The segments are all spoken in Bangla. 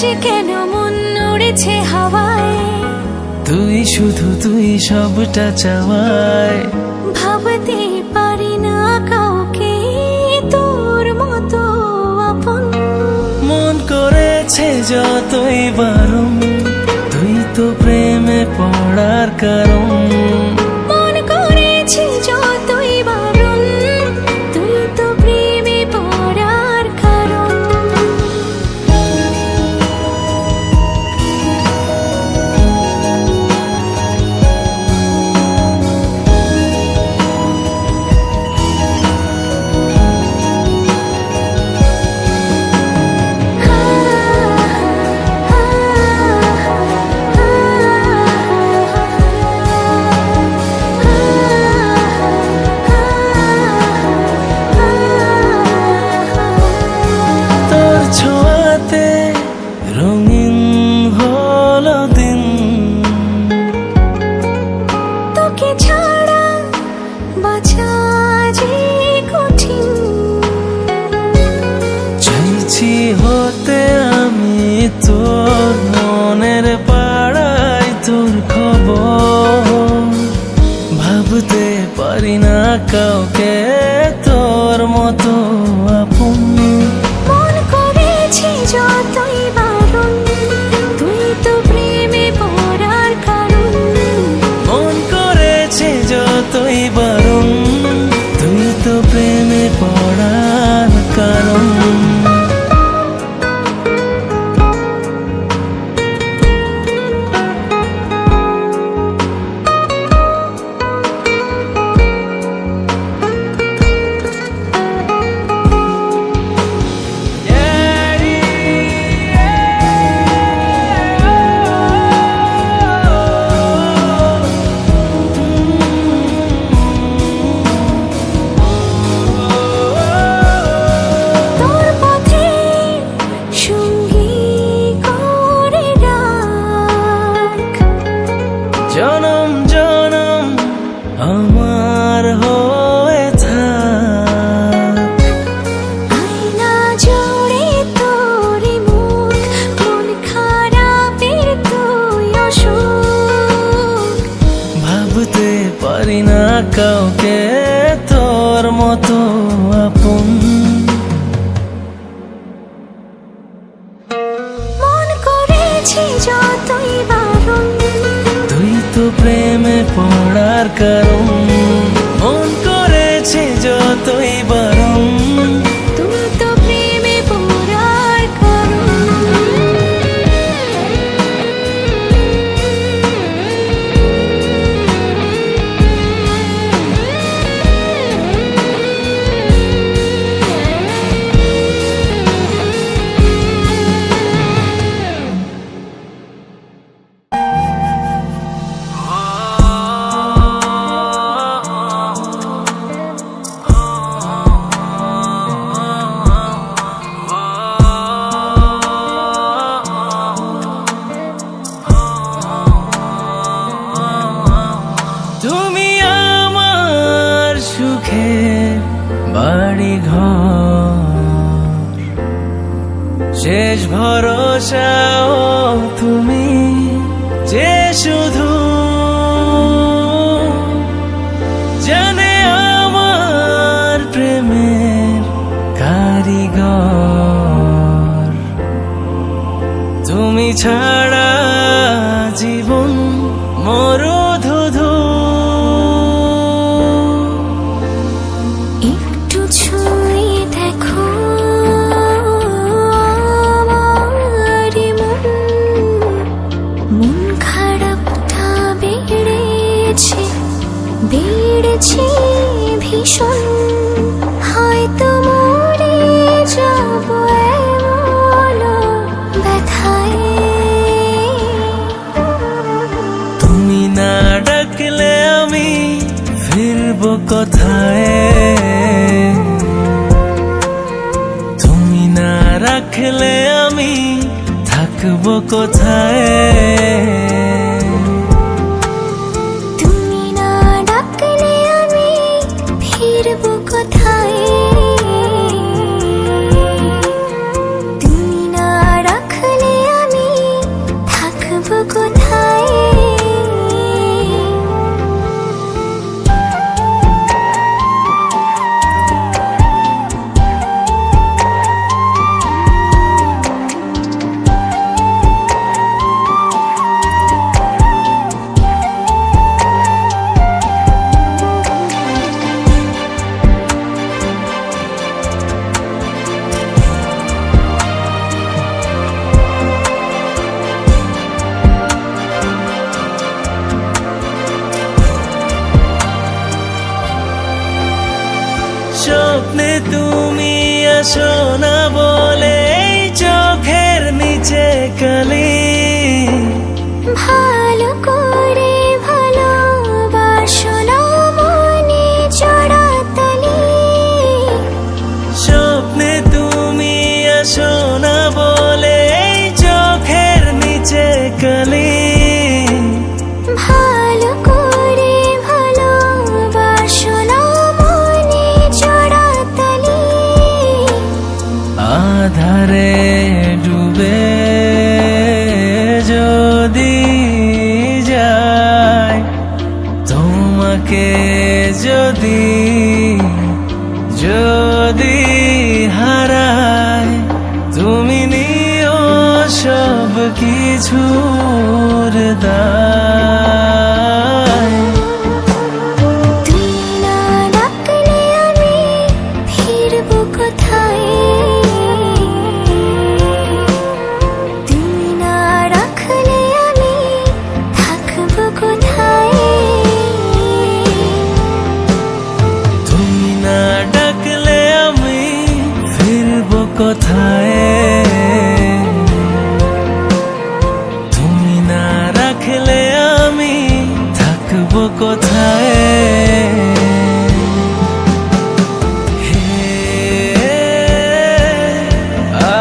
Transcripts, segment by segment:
যে কেন মন উড়েছে হাওয়ায়, তুই শুধু তুই সবটা চাওয়ায়। ভাবতে পারি না কাউকে তোর মতো আপন। মন করেছে যতই বারণ, তুই তো প্রেমে পড়ার কারণ। মন করেছে যতই বারণ, তুই তো প্রেমে পড়ার কারণ। তোর ছোঁয়াতে রঙিন হলো দিন, তোকে ছাড়া বাঁচা যে কঠিন। চাইছি হতে আমি তোর মনের পাড়ায় তোর খবর। ভাবতে পারি না কাউকে তোর মতো আপন। মন করেছে যতই বারণ, তুই তো প্রেমে পড়ার কারণ। মন করেছে যতই বারণ, তুই তো প্রেমে পড়ার কারণ। তোর পথে সঙ্গী করে রাখ, জনম জনম আমার হয়ে থাক। আয়না জোড়ে তোর মুখ, মন খারাপের তুই অসুখ। ভাবতে পারি না কাউকে তোর মতো আপন। মন করেছে যতই বারণ, তুই তো প্রেমে পড়ার কারণ। মন করেছে যতই বারণ, তুই তো প্রেমে পড়ার কারণ। তুমি আমার সুখে বাড়ি ঘর, শেষ ভরসাও তুমি যে শুধু জানে আমার প্রেমের কারিগর। তুমি ছাড়া জীবন মরুধুধু। একটু ছুঁয়ে দেখো আমার মন, মন খারাপটা বেড়েছে, বেড়েছে ভীষণ। হয়তো মরে যাব এমন ব্যথায়। তুমি না ডাকলে আমি ফিরবো কোথায়? তুমি না রাখলে আমি থাকবো কোথায়? তুমি না ডাকলে আমি ফিরবো কোথায়? তুমি না রাখলে আসো না বলে এই চোখের নিচে কালি। ভালো করে ভালোবাসো না মনে চড়াতলি। স্বপ্নে তুমি আসো না বলে এই চোখের নিচে কালি। ভালো করে ভালোবাসো না মনে চড়াতলি। আধারে ডুবে যদি যায় তোমাকে যদি যদি হারায় তুমি নিও সব কিছুর দায়। তুমি না ডাকলে আমি ফিরবো কোথায়? তুমি না রাখলে আমি থাকবো কোথায়? তুমি না ডাকলে আমি ফিরবো কোথায়? তুমি না রাখলে আমি থাকবো কোথায়? হে আ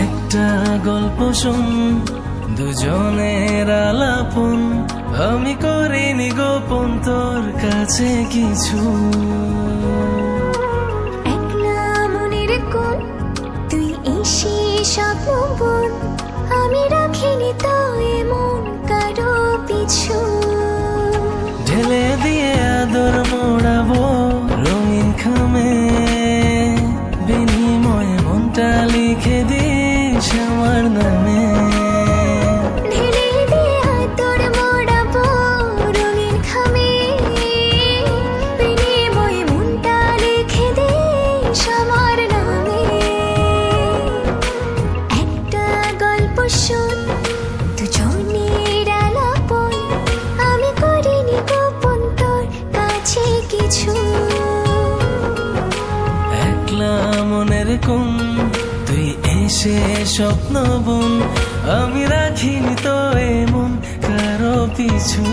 একটা গল্প শোন, দুজনের আলাপন, আমি করিনি গোপন তোর কাছে কিছু। একলা মনের কোণ তুই এসে স্বপ্ন বোন, আমি রাখিনি তো এমন কারো পিছু। ঢেলে দিয়ে আদর মোড়াবো রঙিন খামে, বিনিময়ে মনটা লিখে দিস আমার নামে। ঢেলে দিয়ে তোর মোড়াবো রঙিন খামে, বিনিময়ে মনটা লিখে দিস আমার নামে। একটা গল্প শোন, দুজনের আলাপন, আমি করিনি গোপন তোর কাছে কিছু। একলা মনের কোণ তুই এসে স্বপ্ন বোন, আমি রাখিনি তো এমন কারো পিছু।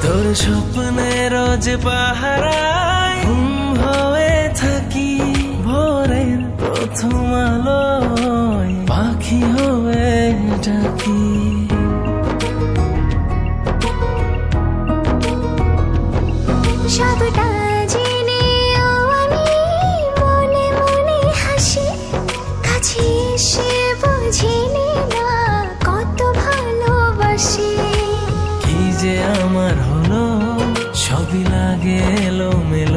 তোর স্বপ্নের যে পাহারায় ঘুম হয়ে থাকি, ভোরের প্রথম আলোয় পাখি হয়ে ডাকি। সবটা জেনেও আমি মনে মনে হাসি, কাছে এসে বুঝিনি না কত ভালোবাসি। কি যে আমার হলো, সবই লাগে এলোমেলো।